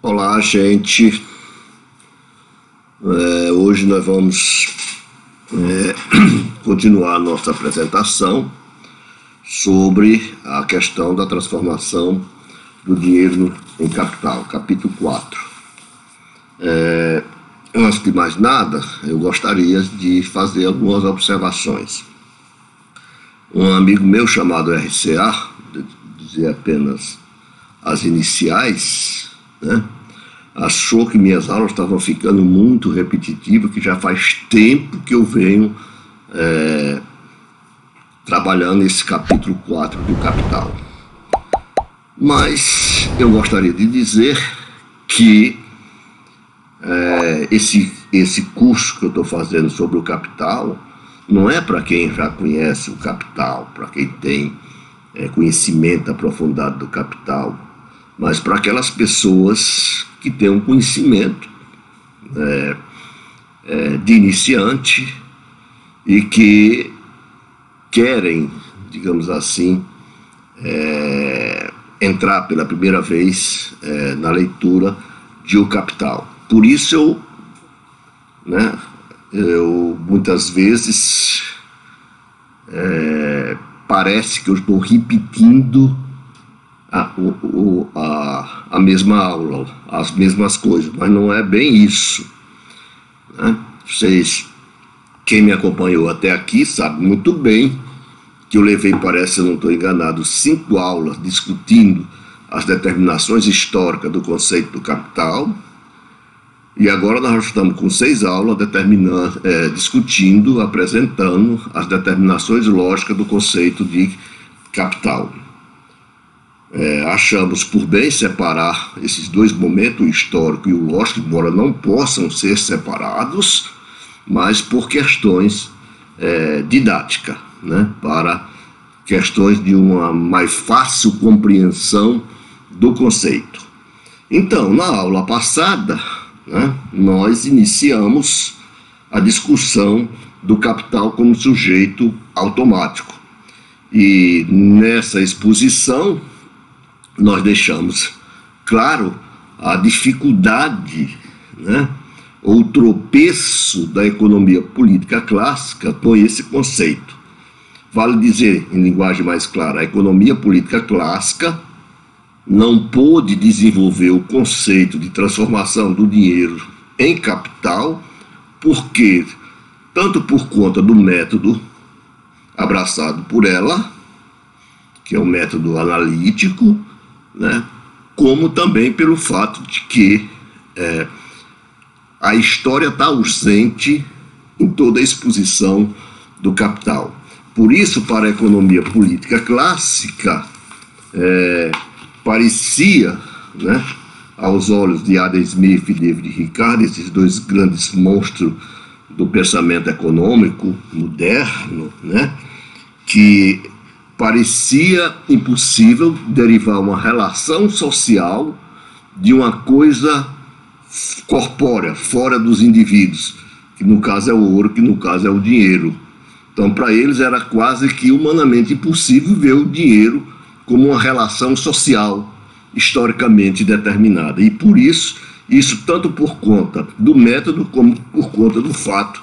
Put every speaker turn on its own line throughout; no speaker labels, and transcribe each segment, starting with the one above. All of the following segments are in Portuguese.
Olá, gente. Hoje nós vamos continuar a nossa apresentação sobre a questão da transformação do dinheiro em capital, capítulo 4. Antes de mais nada, eu gostaria de fazer algumas observações. Um amigo meu chamado RCA, dizer apenas as iniciais, né, achou que minhas aulas estavam ficando muito repetitivas, que já faz tempo que eu venho trabalhando esse capítulo 4 do Capital. Mas eu gostaria de dizer que esse curso que eu estou fazendo sobre o capital não é para quem já conhece o capital, para quem tem conhecimento aprofundado do capital, mas para aquelas pessoas que têm um conhecimento de iniciante e que querem, digamos assim, entrar pela primeira vez na leitura de O Capital. Por isso eu muitas vezes parece que eu estou repetindo a mesma aula, as mesmas coisas, mas não é bem isso, né? Quem me acompanhou até aqui sabe muito bem que eu levei, parece, eu não estou enganado, 5 aulas discutindo as determinações históricas do conceito do capital, e agora nós estamos com 6 aulas discutindo, apresentando as determinações lógicas do conceito de capital. Achamos por bem separar esses dois momentos, o histórico e o lógico, embora não possam ser separados, mas por questões didáticas, né, para questões de uma mais fácil compreensão do conceito. Então, na aula passada, né, nós iniciamos a discussão do capital como sujeito automático. E nessa exposição, nós deixamos claro a dificuldade, né, ou tropeço da economia política clássica com esse conceito. Vale dizer, em linguagem mais clara, a economia política clássica não pôde desenvolver o conceito de transformação do dinheiro em capital, porque, tanto por conta do método abraçado por ela, que é o método analítico, né, como também pelo fato de que a história está ausente em toda a exposição do capital. Por isso, para a economia política clássica, parecia, né, aos olhos de Adam Smith e David Ricardo, esses dois grandes monstros do pensamento econômico moderno, né, que parecia impossível derivar uma relação social de uma coisa corpórea, fora dos indivíduos, que no caso é o ouro, que no caso é o dinheiro. Então, para eles era quase que humanamente impossível ver o dinheiro como uma relação social historicamente determinada. E por isso tanto por conta do método como por conta do fato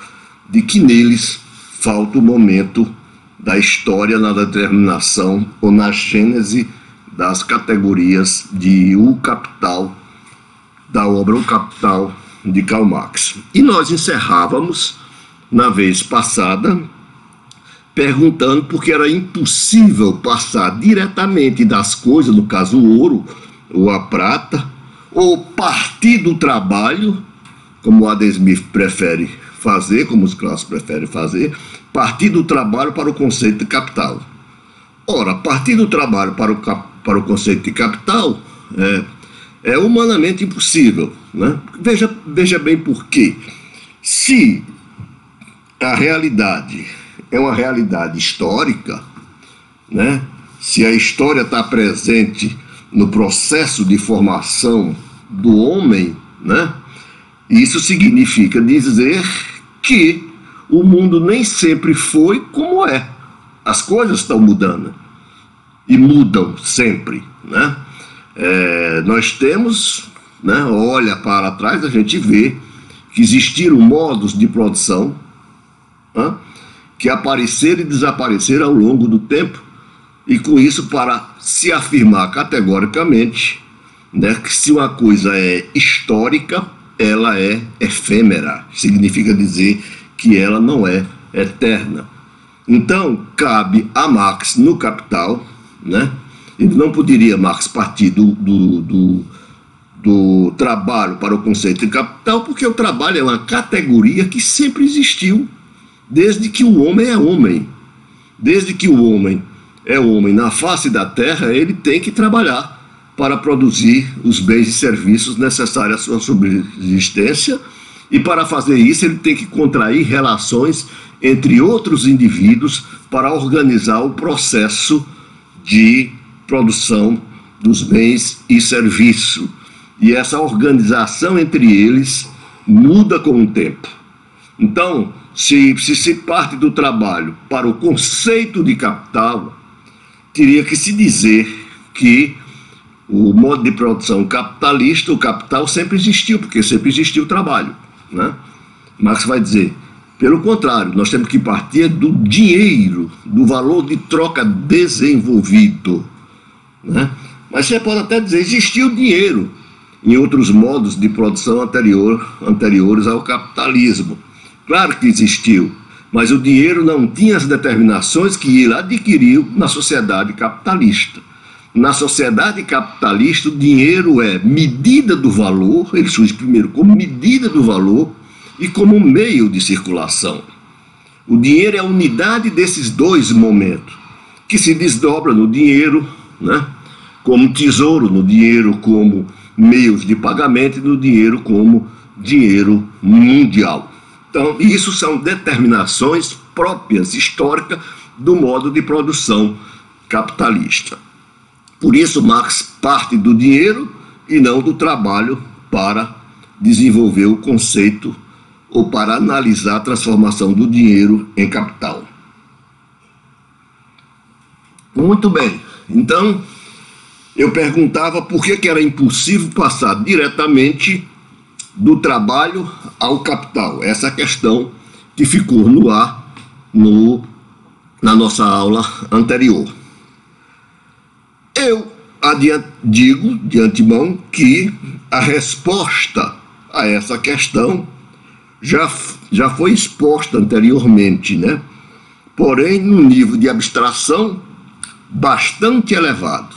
de que neles falta o momento da história na determinação ou na gênese das categorias de O Capital, da obra O Capital de Karl Marx. E nós encerrávamos, na vez passada, perguntando porque era impossível passar diretamente das coisas, no caso o ouro ou a prata, ou partir do trabalho, como o Adam Smith prefere fazer, como os clássicos preferem fazer, partir do trabalho para o conceito de capital. Ora, partir do trabalho para o conceito de capital é humanamente impossível, né? Veja bem por quê. Se a realidade é uma realidade histórica, né? Se a história está presente no processo de formação do homem, né? Isso significa dizer que o mundo nem sempre foi como é. As coisas estão mudando e mudam sempre, né? Nós temos né, olha para trás, a gente vê que existiram modos de produção, né, que apareceram e desapareceram ao longo do tempo, e com isso para se afirmar categoricamente, né, que se uma coisa é histórica, ela é efêmera, significa dizer que ela não é eterna. Então, cabe a Marx no Capital, né? Ele não poderia, Marx, partir do trabalho para o conceito de capital, porque o trabalho é uma categoria que sempre existiu, desde que o homem é homem. Desde que o homem é homem na face da terra, ele tem que trabalhar para produzir os bens e serviços necessários à sua subsistência, e para fazer isso ele tem que contrair relações entre outros indivíduos para organizar o processo de produção dos bens e serviços. E essa organização entre eles muda com o tempo. Então, se parte do trabalho para o conceito de capital, teria que se dizer que o modo de produção capitalista, o capital sempre existiu, porque sempre existiu o trabalho, né? Marx vai dizer, pelo contrário, nós temos que partir do dinheiro, do valor de troca desenvolvido, né? Mas você pode até dizer, existiu dinheiro em outros modos de produção anteriores ao capitalismo. Claro que existiu, mas o dinheiro não tinha as determinações que ele adquiriu na sociedade capitalista. Na sociedade capitalista, o dinheiro é medida do valor, ele surge primeiro como medida do valor e como meio de circulação. O dinheiro é a unidade desses dois momentos, que se desdobra no dinheiro, né, como tesouro, no dinheiro como meios de pagamento e no dinheiro como dinheiro mundial. Então, isso são determinações próprias, históricas, do modo de produção capitalista. Por isso, Marx parte do dinheiro e não do trabalho para desenvolver o conceito ou para analisar a transformação do dinheiro em capital. Muito bem. Então, eu perguntava por que era impossível passar diretamente do trabalho ao capital. Essa questão que ficou no ar na nossa aula anterior. Eu digo de antemão que a resposta a essa questão já foi exposta anteriormente, né? Porém, num nível de abstração bastante elevado.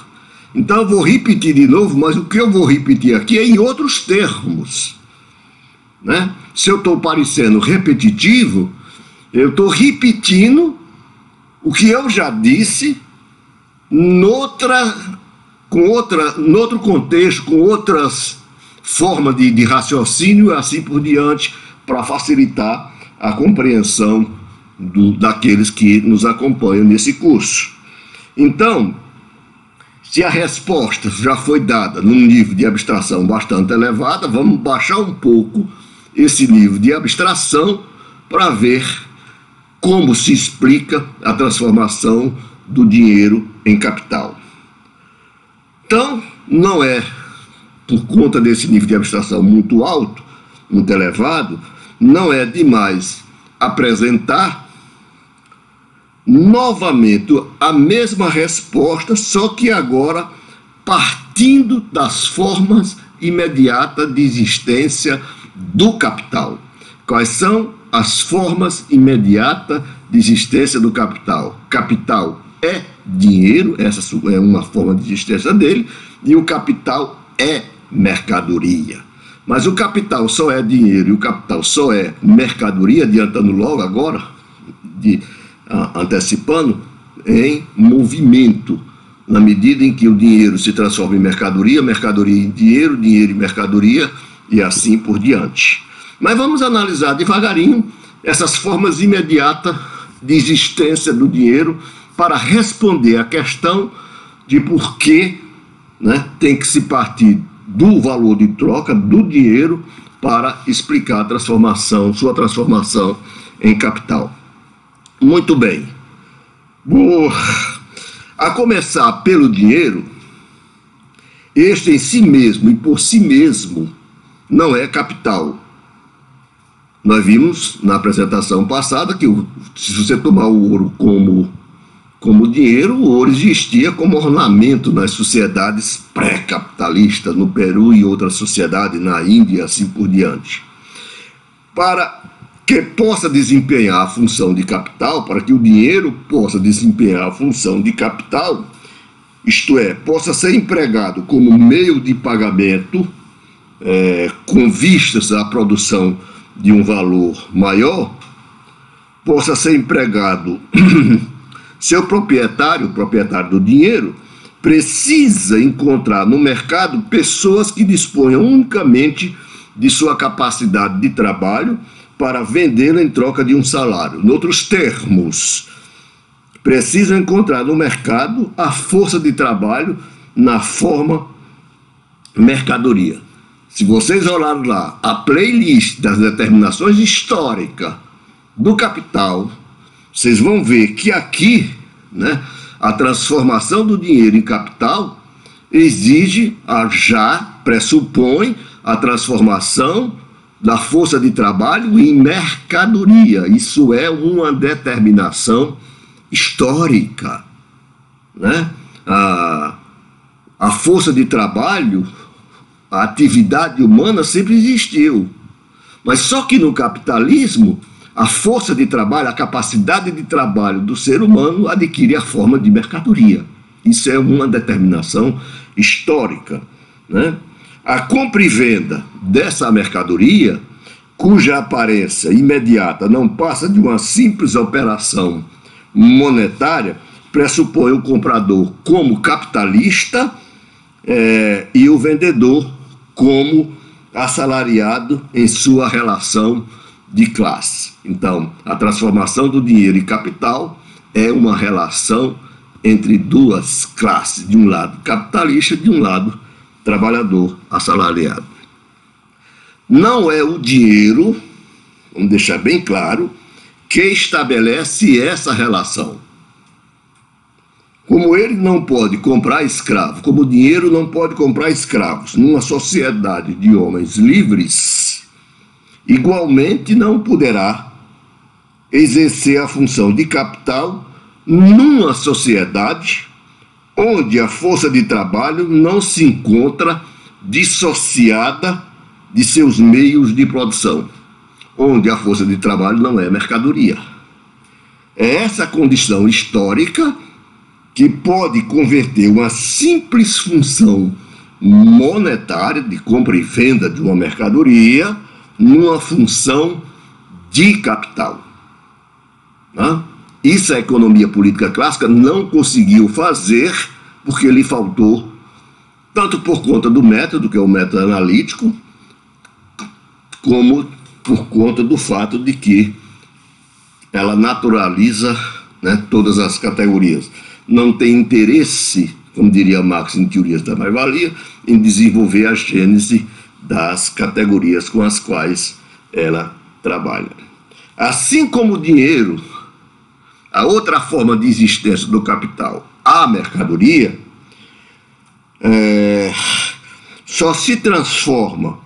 Então, eu vou repetir de novo, mas o que eu vou repetir aqui é em outros termos, né? Se eu estou parecendo repetitivo, eu estou repetindo o que eu já disse no outro contexto, com outras formas de raciocínio e assim por diante, para facilitar a compreensão daqueles que nos acompanham nesse curso. Então, se a resposta já foi dada num nível de abstração bastante elevada, vamos baixar um pouco esse nível de abstração para ver como se explica a transformação do dinheiro em capital. Então, não é por conta desse nível de abstração muito alto, muito elevado, não é demais apresentar novamente a mesma resposta, só que agora partindo das formas imediatas de existência do capital. Quais são as formas imediatas de existência do capital? Capital é dinheiro, essa é uma forma de existência dele, e o capital é mercadoria. Mas o capital só é dinheiro e o capital só é mercadoria, adiantando logo agora, antecipando, em movimento, na medida em que o dinheiro se transforma em mercadoria, mercadoria em dinheiro, dinheiro em mercadoria, e assim por diante. Mas vamos analisar devagarinho essas formas imediatas de existência do dinheiro para responder à questão de por que, né, tem que se partir do valor de troca do dinheiro para explicar a transformação, sua transformação em capital. Muito bem. A começar pelo dinheiro, este em si mesmo e por si mesmo não é capital. Nós vimos na apresentação passada que se você tomar o ouro como dinheiro, o ouro existia como ornamento nas sociedades pré-capitalistas, no Peru e outras sociedades, na Índia e assim por diante. Para que possa desempenhar a função de capital, para que o dinheiro possa desempenhar a função de capital, isto é, possa ser empregado como meio de pagamento, com vistas à produção de um valor maior, possa ser empregado, seu proprietário, o proprietário do dinheiro, precisa encontrar no mercado pessoas que disponham unicamente de sua capacidade de trabalho para vendê-la em troca de um salário. Em outros termos, precisam encontrar no mercado a força de trabalho na forma mercadoria. Se vocês olharem lá a playlist das determinações históricas do capital, vocês vão ver que aqui, né, a transformação do dinheiro em capital pressupõe a transformação da força de trabalho em mercadoria. Isso é uma determinação histórica, né? A força de trabalho, a atividade humana sempre existiu, mas só que no capitalismo a força de trabalho, a capacidade de trabalho do ser humano adquire a forma de mercadoria. Isso é uma determinação histórica, né? A compra e venda dessa mercadoria, cuja aparência imediata não passa de uma simples operação monetária, pressupõe o comprador como capitalista e o vendedor como assalariado em sua relação de classe. Então, a transformação do dinheiro em capital é uma relação entre duas classes, de um lado capitalista, de um lado trabalhador assalariado. Não é o dinheiro, vamos deixar bem claro, que estabelece essa relação. Como ele não pode comprar escravo, como o dinheiro não pode comprar escravos, numa sociedade de homens livres, igualmente não poderá exercer a função de capital numa sociedade onde a força de trabalho não se encontra dissociada de seus meios de produção, onde a força de trabalho não é mercadoria. É essa condição histórica que pode converter uma simples função monetária de compra e venda de uma mercadoria numa função de capital. Né? Isso a economia política clássica não conseguiu fazer porque lhe faltou, tanto por conta do método, que é o método analítico, como por conta do fato de que ela naturaliza, né, todas as categorias. Não tem interesse, como diria Marx em Teorias da Mais-Valia, em desenvolver a gênese das categorias com as quais ela trabalha. Assim como o dinheiro, a outra forma de existência do capital, a mercadoria, só se transforma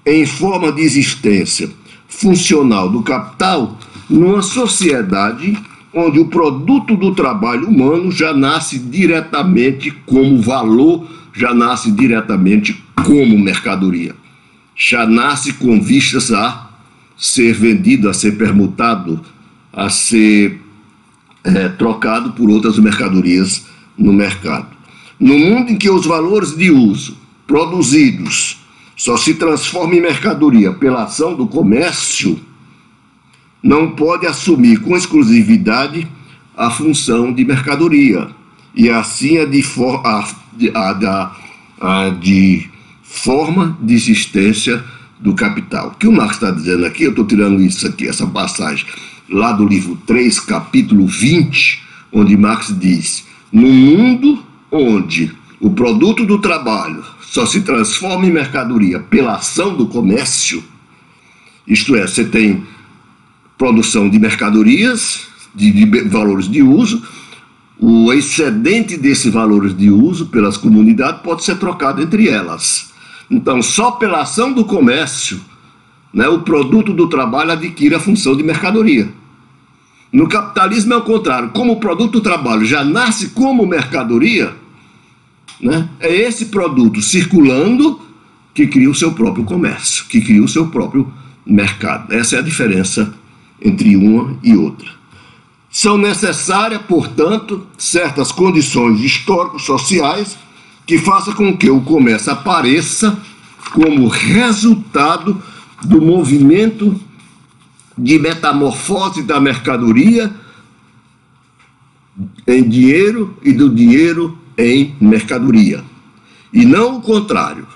em forma de existência funcional do capital numa sociedade onde o produto do trabalho humano já nasce diretamente como valor, já nasce diretamente como mercadoria, já nasce com vistas a ser vendido, a ser permutado, a ser trocado por outras mercadorias no mercado. No mundo em que os valores de uso produzidos só se transformam em mercadoria pela ação do comércio, não pode assumir com exclusividade a função de mercadoria, e assim a de forma de existência do capital. O que o Marx está dizendo aqui, eu estou tirando isso aqui, essa passagem, lá do livro 3, capítulo 20, onde Marx diz: no mundo onde o produto do trabalho só se transforma em mercadoria pela ação do comércio, isto é, você tem produção de mercadorias, de valores de uso, o excedente desses valores de uso pelas comunidades pode ser trocado entre elas. Então, só pela ação do comércio, né, o produto do trabalho adquire a função de mercadoria. No capitalismo é o contrário. Como o produto do trabalho já nasce como mercadoria, né, é esse produto circulando que cria o seu próprio comércio, que cria o seu próprio mercado. Essa é a diferença entre uma e outra. São necessárias, portanto, certas condições histórico-sociais que façam com que o comércio apareça como resultado do movimento de metamorfose da mercadoria em dinheiro e do dinheiro em mercadoria. E não o contrário.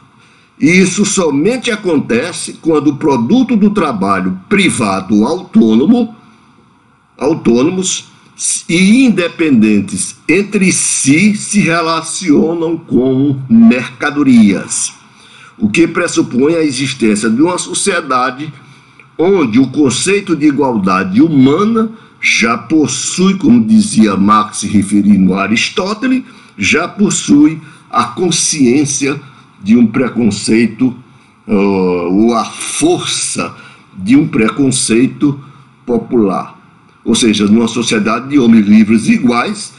Isso somente acontece quando o produto do trabalho privado autônomos e independentes entre si se relacionam como mercadorias, o que pressupõe a existência de uma sociedade onde o conceito de igualdade humana já possui, como dizia Marx se referindo a Aristóteles, já possui a consciência de um preconceito, ou a força de um preconceito popular. Ou seja, numa sociedade de homens livres e iguais,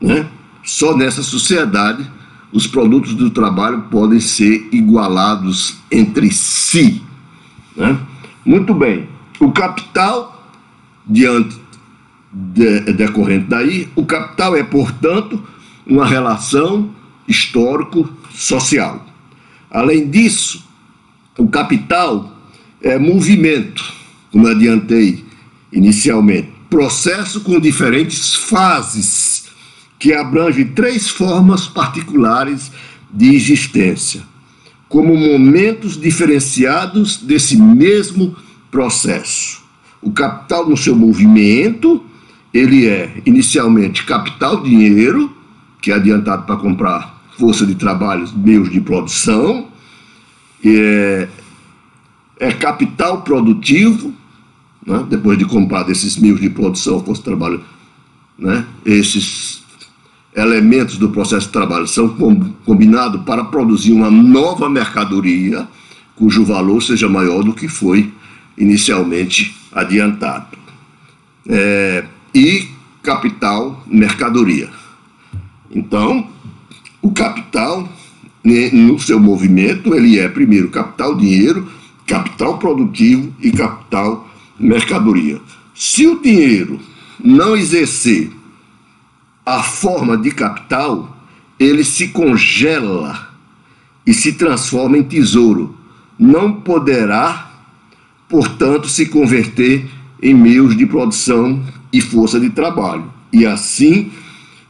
né, só nessa sociedade os produtos do trabalho podem ser igualados entre si. Né? Muito bem. O capital, decorrente daí, o capital é, portanto, uma relação histórico-social. Além disso, o capital é movimento, como adiantei inicialmente, processo com diferentes fases, que abrange 3 formas particulares de existência, como momentos diferenciados desse mesmo processo. O capital no seu movimento, ele é inicialmente capital dinheiro, que é adiantado para comprar força de trabalho, meios de produção, é capital produtivo, né, depois de comprar desses meios de produção, força de trabalho, né, esses elementos do processo de trabalho são combinados para produzir uma nova mercadoria, cujo valor seja maior do que foi inicialmente adiantado. E capital, mercadoria. Então, o capital, no seu movimento, ele é primeiro capital dinheiro, capital produtivo e capital mercadoria. Se o dinheiro não exercer a forma de capital, ele se congela e se transforma em tesouro. Não poderá, portanto, se converter em meios de produção e força de trabalho, e assim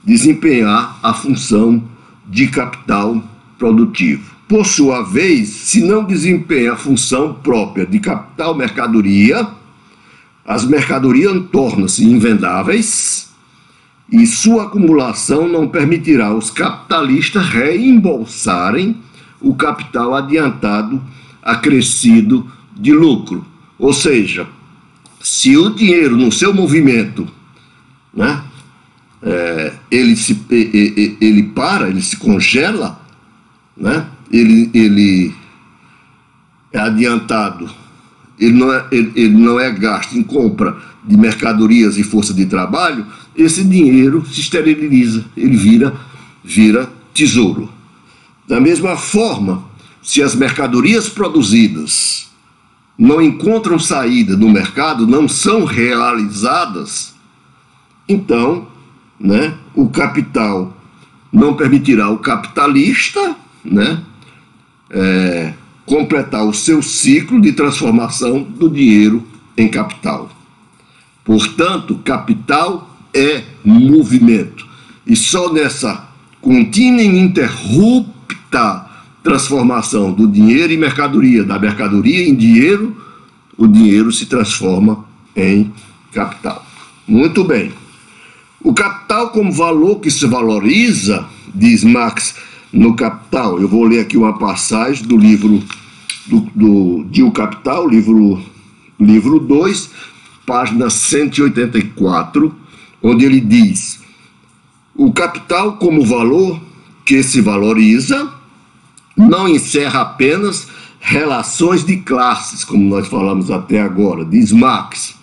desempenhar a função de capital produtivo. Por sua vez, se não desempenha a função própria de capital mercadoria, as mercadorias tornam-se invendáveis e sua acumulação não permitirá aos capitalistas reembolsarem o capital adiantado acrescido de lucro. Ou seja, se o dinheiro no seu movimento, né, ele se congela, né, ele é adiantado, ele não é gasto em compra de mercadorias e força de trabalho, esse dinheiro se esteriliza, ele vira tesouro. Da mesma forma, se as mercadorias produzidas não encontram saída no mercado, não são realizadas, então, né, o capital não permitirá ao capitalista, né, completar o seu ciclo de transformação do dinheiro em capital. Portanto, capital é movimento. E só nessa contínua e ininterrupta transformação do dinheiro em mercadoria, da mercadoria em dinheiro, o dinheiro se transforma em capital. Muito bem. O capital como valor que se valoriza, diz Marx no Capital. Eu vou ler aqui uma passagem do livro de O Capital, livro 2, página 184, onde ele diz: O capital como valor que se valoriza não encerra apenas relações de classes, como nós falamos até agora, diz Marx,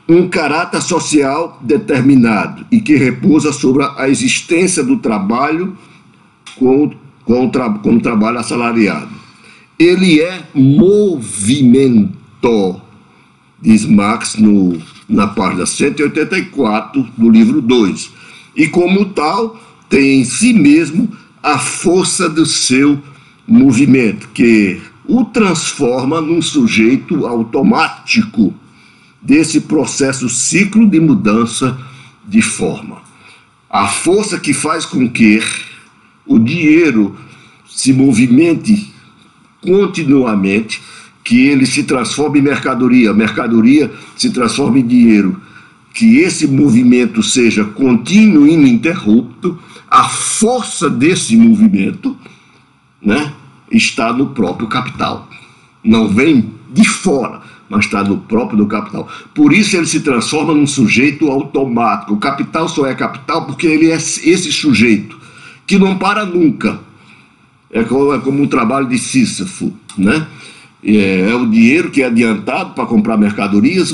um caráter social determinado e que repousa sobre a existência do trabalho como trabalho assalariado. Ele é movimento, diz Marx na página 184 do livro 2, e como tal tem em si mesmo a força do seu movimento, que o transforma num sujeito automático desse processo ciclo de mudança de forma. A força que faz com que o dinheiro se movimente continuamente, que ele se transforme em mercadoria, a mercadoria se transforma em dinheiro, que esse movimento seja contínuo e ininterrupto, a força desse movimento, né, está no próprio capital. Não vem de fora, mas está no próprio do capital. Por isso ele se transforma num sujeito automático. O capital só é capital porque ele é esse sujeito, que não para nunca. É como um trabalho de Sísifo, né? É o dinheiro que é adiantado para comprar mercadorias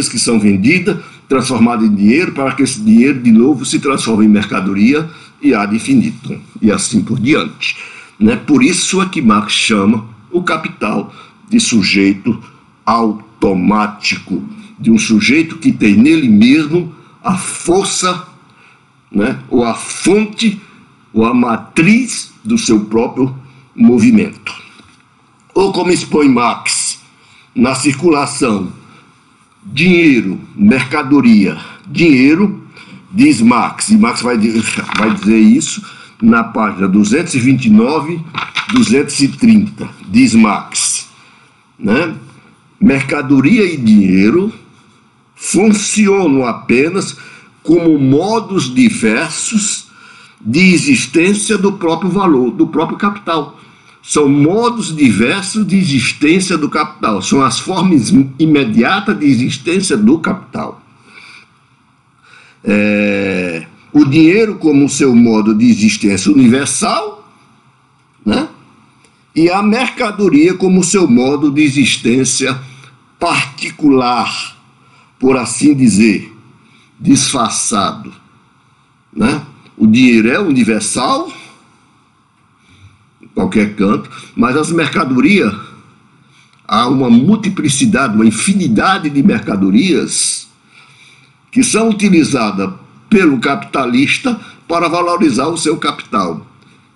que são vendidas, transformadas em dinheiro, para que esse dinheiro de novo se transforme em mercadoria e ad infinitum, e assim por diante, né? Por isso é que Marx chama o capital de sujeito automático, de um sujeito que tem nele mesmo a força, né, ou a fonte, ou a matriz do seu próprio movimento. Ou como expõe Marx, na circulação, dinheiro, mercadoria, dinheiro, diz Marx, e Marx vai dizer isso na página 229, 230, diz Marx, né? Mercadoria e dinheiro funcionam apenas como modos diversos de existência do próprio valor, do próprio capital. São modos diversos de existência do capital, são as formas imediatas de existência do capital. O dinheiro como seu modo de existência universal, né? E a mercadoria como seu modo de existência particular, por assim dizer, disfarçado, né? O dinheiro é universal, em qualquer canto, mas as mercadorias, há uma multiplicidade, uma infinidade de mercadorias que são utilizadas pelo capitalista para valorizar o seu capital.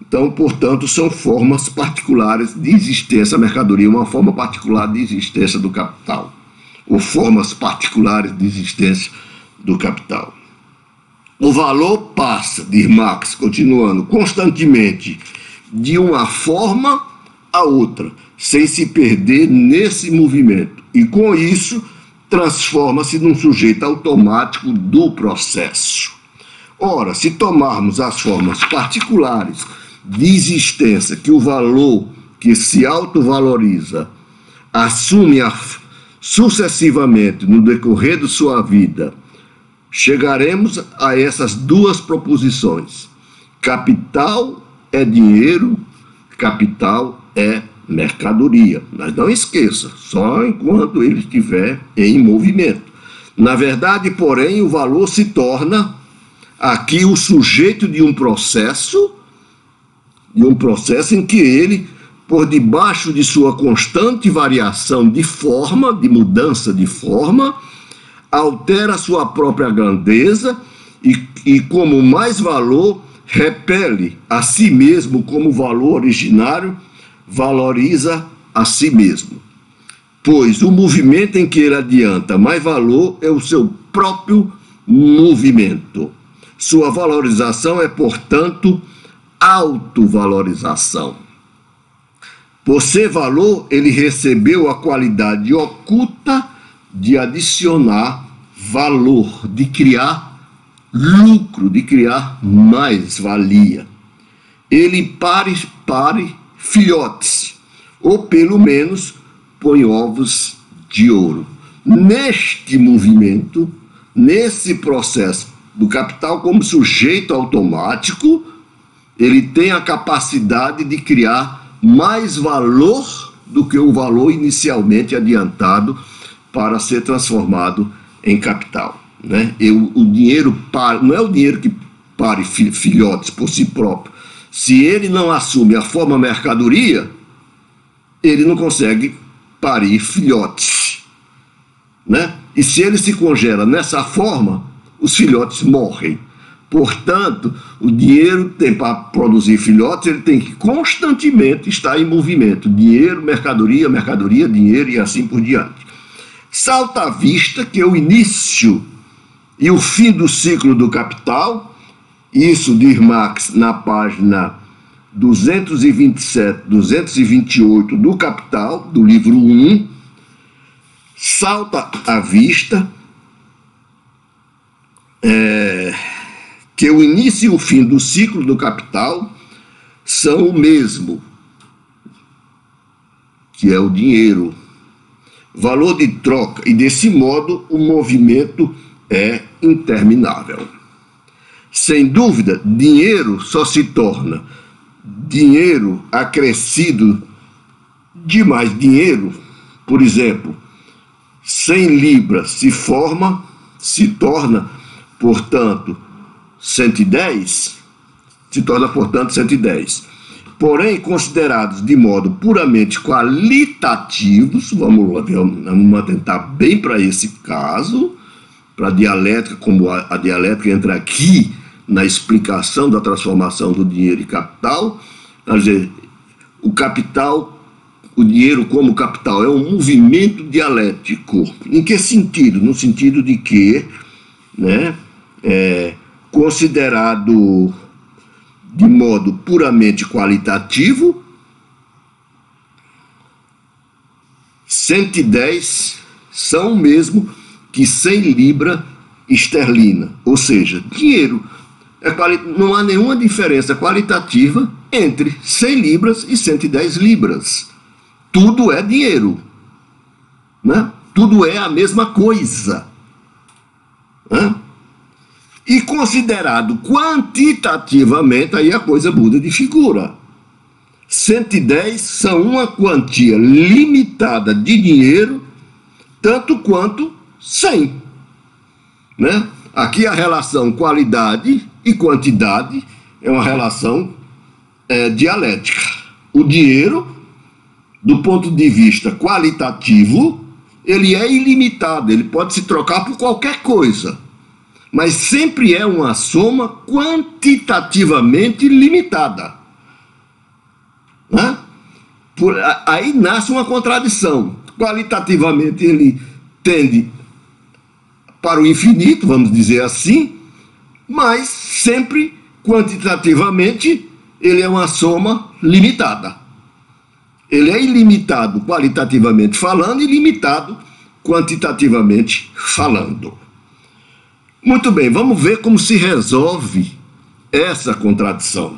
Então, portanto, são formas particulares de existência. A mercadoria é uma forma particular de existência do capital, ou formas particulares de existência do capital. O valor passa, diz Marx, continuando, constantemente de uma forma a outra, sem se perder nesse movimento. E com isso, transforma-se num sujeito automático do processo. Ora, se tomarmos as formas particulares de existência que o valor que se autovaloriza assume sucessivamente no decorrer de sua vida, chegaremos a essas duas proposições. Capital é dinheiro, capital é mercadoria. Mas não esqueça, só enquanto ele estiver em movimento. Na verdade, porém, o valor se torna aqui o sujeito de um processo em que ele, por debaixo de sua constante variação de forma, de mudança de forma, altera sua própria grandeza e como mais valor, repele a si mesmo como valor originário, valoriza a si mesmo. Pois o movimento em que ele adianta mais valor é o seu próprio movimento. Sua valorização é, portanto, autovalorização. Por ser valor, ele recebeu a qualidade oculta de adicionar valor, de criar lucro, de criar mais-valia. Ele pare filhotes, ou pelo menos põe ovos de ouro. Neste movimento, nesse processo do capital como sujeito automático, ele tem a capacidade de criar mais valor do que o valor inicialmente adiantado para ser transformado em capital, né? O dinheiro não é o dinheiro que pare filhotes por si próprio. Se ele não assume a forma mercadoria, ele não consegue parir filhotes, né? E se ele se congela nessa forma, os filhotes morrem. Portanto, o dinheiro tem para produzir filhotes, ele tem que constantemente estar em movimento. Dinheiro, mercadoria, mercadoria, dinheiro e assim por diante. Salta à vista que o início e o fim do ciclo do capital, isso diz Marx na página 227, 228 do Capital, do livro 1, salta à vista que o início e o fim do ciclo do capital são o mesmo, que é o dinheiro, valor de troca, e desse modo o movimento é interminável. Sem dúvida, dinheiro só se torna dinheiro acrescido de mais dinheiro. Por exemplo, 100 libras se torna, portanto, 110, porém, considerados de modo puramente qualitativos, vamos atentar bem para esse caso, para a dialética, como a dialética entra aqui na explicação da transformação do dinheiro e capital. Quer dizer, o capital, o dinheiro como capital, é um movimento dialético. Em que sentido? No sentido de que, né, considerado de modo puramente qualitativo, 110 são o mesmo que 100 libra esterlina, ou seja, dinheiro. Não há nenhuma diferença qualitativa entre 100 libras e 110 libras. Tudo é dinheiro, né? Tudo é a mesma coisa, né? E considerado quantitativamente, aí a coisa muda de figura. 110 são uma quantia limitada de dinheiro, tanto quanto 100, né? Aqui a relação qualidade e quantidade é uma relação dialética. O dinheiro, do ponto de vista qualitativo, ele é ilimitado, ele pode se trocar por qualquer coisa, mas sempre é uma soma quantitativamente limitada, né? Aí nasce uma contradição. Qualitativamente ele tende para o infinito, vamos dizer assim, mas sempre quantitativamente ele é uma soma limitada. Ele é ilimitado qualitativamente falando e limitado quantitativamente falando. Muito bem, vamos ver como se resolve essa contradição.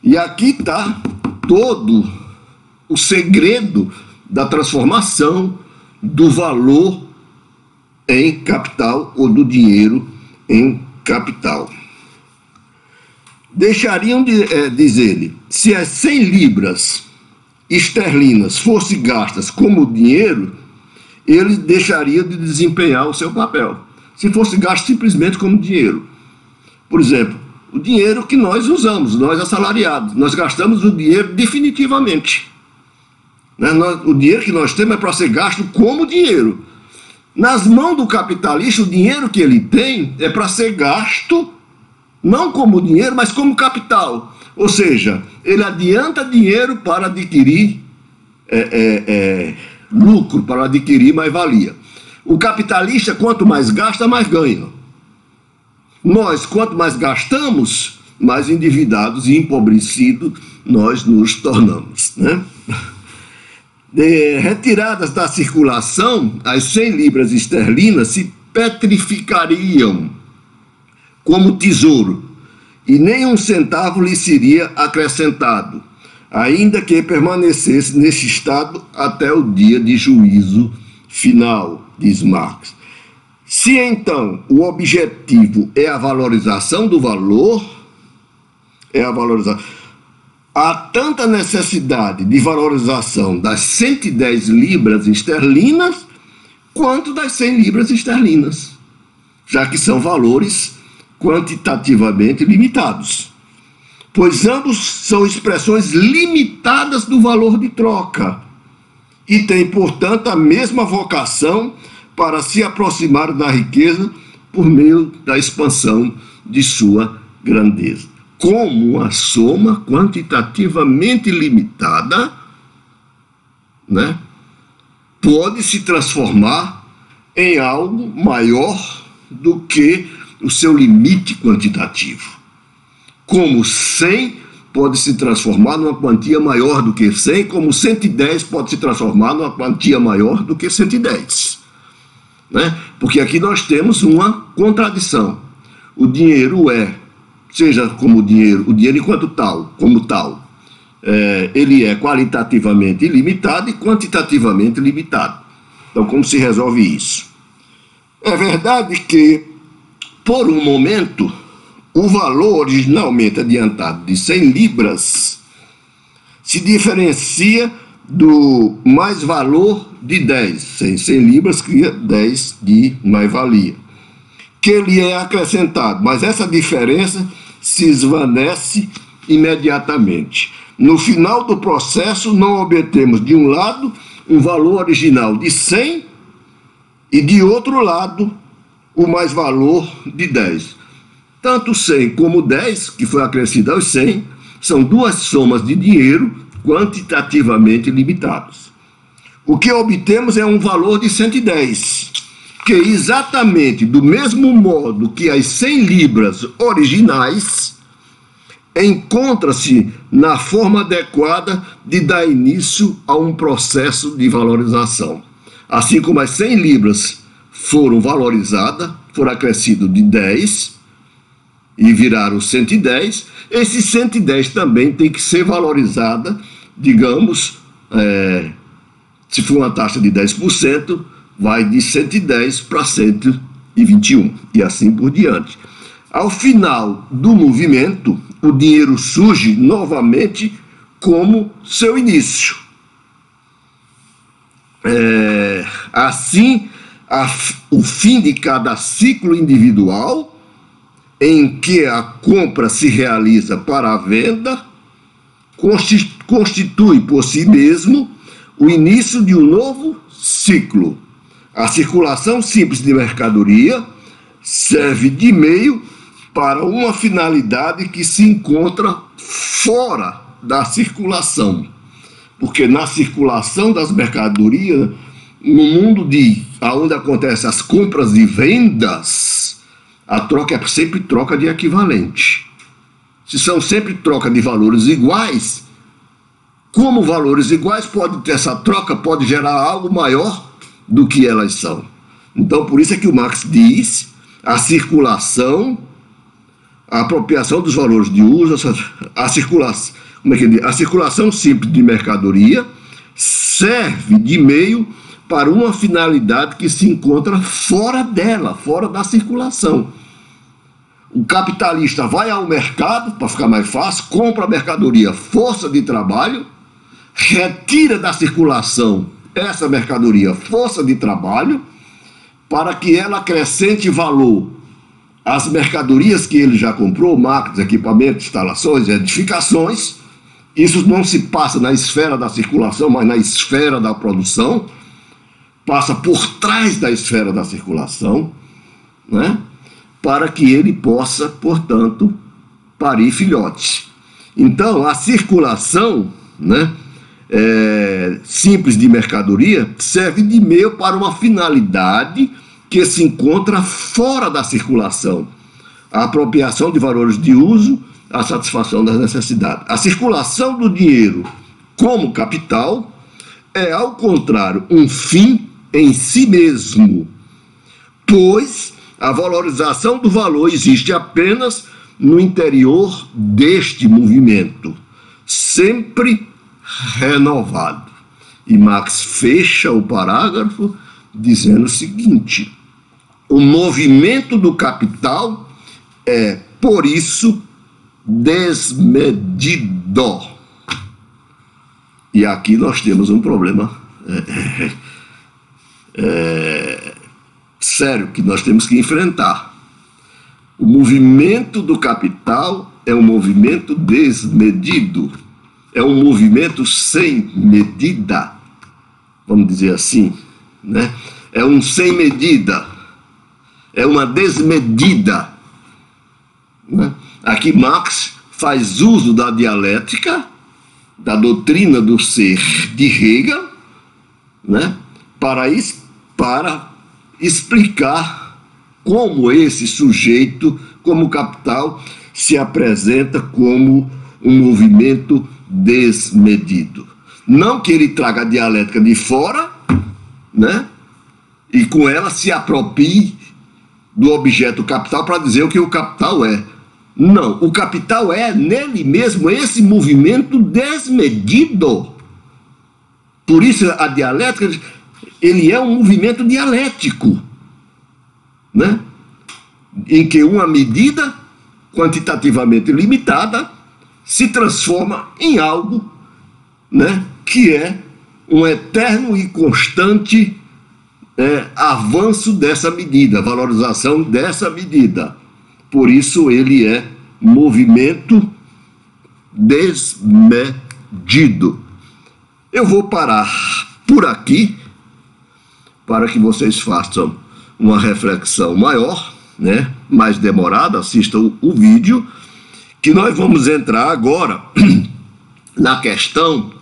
E aqui está todo o segredo da transformação do valor em capital ou do dinheiro em capital. Deixariam de, diz ele, se as 100 libras esterlinas fossem gastas como dinheiro, ele deixaria de desempenhar o seu papel. Se fosse gasto simplesmente como dinheiro. Por exemplo, o dinheiro que nós usamos, nós assalariados, nós gastamos o dinheiro definitivamente, né? O dinheiro que nós temos é para ser gasto como dinheiro. Nas mãos do capitalista, o dinheiro que ele tem é para ser gasto não como dinheiro, mas como capital. Ou seja, ele adianta dinheiro para adquirir lucro, para adquirir mais-valia. O capitalista, quanto mais gasta, mais ganha. Nós, quanto mais gastamos, mais endividados e empobrecidos nós nos tornamos, né? Retiradas da circulação, as 100 libras esterlinas se petrificariam como tesouro, e nem um centavo lhe seria acrescentado, ainda que permanecesse nesse estado até o dia de juízo final, diz Marx. Se então o objetivo é a valorização do valor, há tanta necessidade de valorização das 110 libras esterlinas quanto das 100 libras esterlinas, já que são valores quantitativamente limitados, pois ambos são expressões limitadas do valor de troca e têm, portanto, a mesma vocação para se aproximar da riqueza por meio da expansão de sua grandeza. Como a soma quantitativamente limitada, né, pode se transformar em algo maior do que o seu limite quantitativo. Como 100 pode se transformar numa quantia maior do que 100, como 110 pode se transformar numa quantia maior do que 110. Né? Porque aqui nós temos uma contradição. O dinheiro seja como o dinheiro enquanto tal, ele é qualitativamente ilimitado e quantitativamente limitado. Então, como se resolve isso? É verdade que, por um momento, o valor originalmente adiantado de 100 libras se diferencia do mais-valor de 10. 100 libras cria 10 de mais-valia, que ele é acrescentado, mas essa diferença se esvanece imediatamente. No final do processo, não obtemos, de um lado, um valor original de 100 e, de outro lado, o mais-valor de 10. Tanto 100 como 10, que foi acrescido aos 100, são duas somas de dinheiro quantitativamente limitadas. O que obtemos é um valor de 110, que exatamente do mesmo modo que as 100 libras originais, encontra-se na forma adequada de dar início a um processo de valorização. Assim como as 100 libras foram valorizadas, foram acrescidas de 10 e viraram 110, esse 110 também tem que ser valorizada, digamos, se for uma taxa de 10%, vai de 110 para 121, e assim por diante. Ao final do movimento, o dinheiro surge novamente como seu início. Assim, o fim de cada ciclo individual, em que a compra se realiza para a venda, constitui por si mesmo o início de um novo ciclo. A circulação simples de mercadoria serve de meio para uma finalidade que se encontra fora da circulação. Porque na circulação das mercadorias, no mundo onde acontecem as compras e vendas, a troca é sempre troca de equivalente. Se são sempre troca de valores iguais, como valores iguais, essa troca pode gerar algo maior do que elas são. Então, por isso é que o Marx diz: a circulação, a apropriação dos valores de uso, a circulação simples de mercadoria serve de meio para uma finalidade que se encontra fora dela, fora da circulação. O capitalista vai ao mercado, para ficar mais fácil, compra a mercadoria, força de trabalho, retira da circulação essa mercadoria, força de trabalho, para que ela acrescente valor às mercadorias que ele já comprou, máquinas, equipamentos, instalações, edificações. Isso não se passa na esfera da circulação, mas na esfera da produção, passa por trás da esfera da circulação, né? Para que ele possa, portanto, parir filhotes. Então, a circulação, né, simples de mercadoria serve de meio para uma finalidade que se encontra fora da circulação: a apropriação de valores de uso, a satisfação das necessidades. A circulação do dinheiro como capital é, ao contrário, um fim em si mesmo, pois a valorização do valor existe apenas no interior deste movimento, sempre renovado. E Marx fecha o parágrafo dizendo o seguinte: o movimento do capital é, por isso, desmedido. E aqui nós temos um problema sério que nós temos que enfrentar. O movimento do capital é um movimento desmedido, é um movimento sem medida, vamos dizer assim, né? É um sem medida, é uma desmedida, né? Aqui Marx faz uso da dialética, da doutrina do ser de Hegel, né? para explicar como esse sujeito, como capital, se apresenta como um movimento desmedido. Não que ele traga a dialética de fora, né? E com ela se aproprie do objeto capital para dizer o que o capital é. Não, o capital é nele mesmo esse movimento desmedido. Por isso a dialética, ele é um movimento dialético, né? Em que uma medida quantitativamente limitada se transforma em algo, né, que é um eterno e constante avanço dessa medida, valorização dessa medida. Por isso ele é movimento desmedido. Eu vou parar por aqui para que vocês façam uma reflexão maior, né, mais demorada. Assistam o vídeo, que nós vamos entrar agora na questão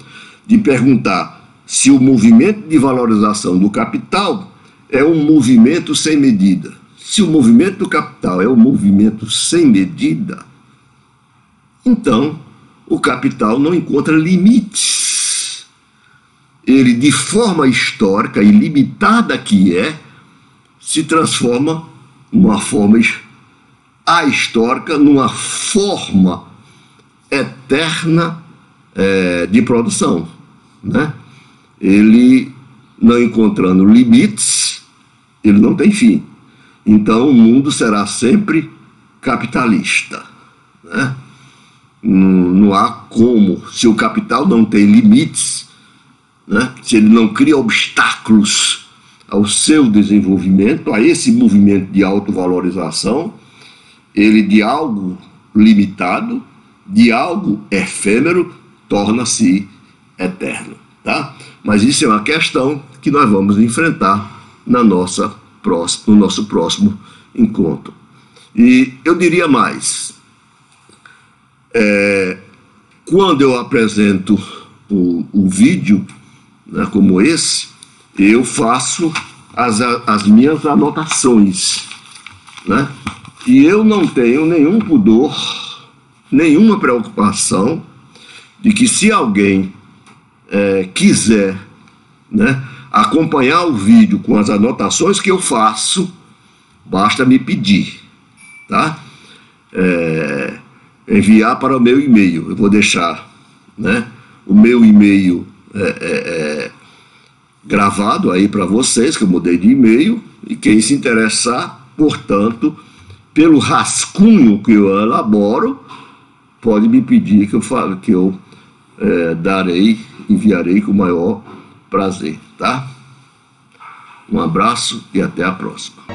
de perguntar se o movimento de valorização do capital é um movimento sem medida. Se o movimento do capital é um movimento sem medida, então o capital não encontra limites. Ele, de forma histórica e limitada que é, se transforma numa forma ahistórica, numa forma eterna de produção, né? Ele, não encontrando limites, ele não tem fim. Então o mundo será sempre capitalista, né? Não há como, se o capital não tem limites, né? Se ele não cria obstáculos ao seu desenvolvimento, a esse movimento de autovalorização, ele de algo limitado, de algo efêmero, torna-se eterno, tá? Mas isso é uma questão que nós vamos enfrentar no nosso próximo encontro. E eu diria mais, quando eu apresento o vídeo, né, como esse, eu faço as minhas anotações, né? E eu não tenho nenhum pudor, nenhuma preocupação de que, se alguém quiser, né, acompanhar o vídeo com as anotações que eu faço, basta me pedir, tá? Enviar para o meu e-mail. Eu vou deixar, né, o meu e-mail gravado aí para vocês, que eu mudei de e-mail, e quem se interessar, portanto, pelo rascunho que eu elaboro, pode me pedir que eu enviarei com o maior prazer, tá? Um abraço e até a próxima.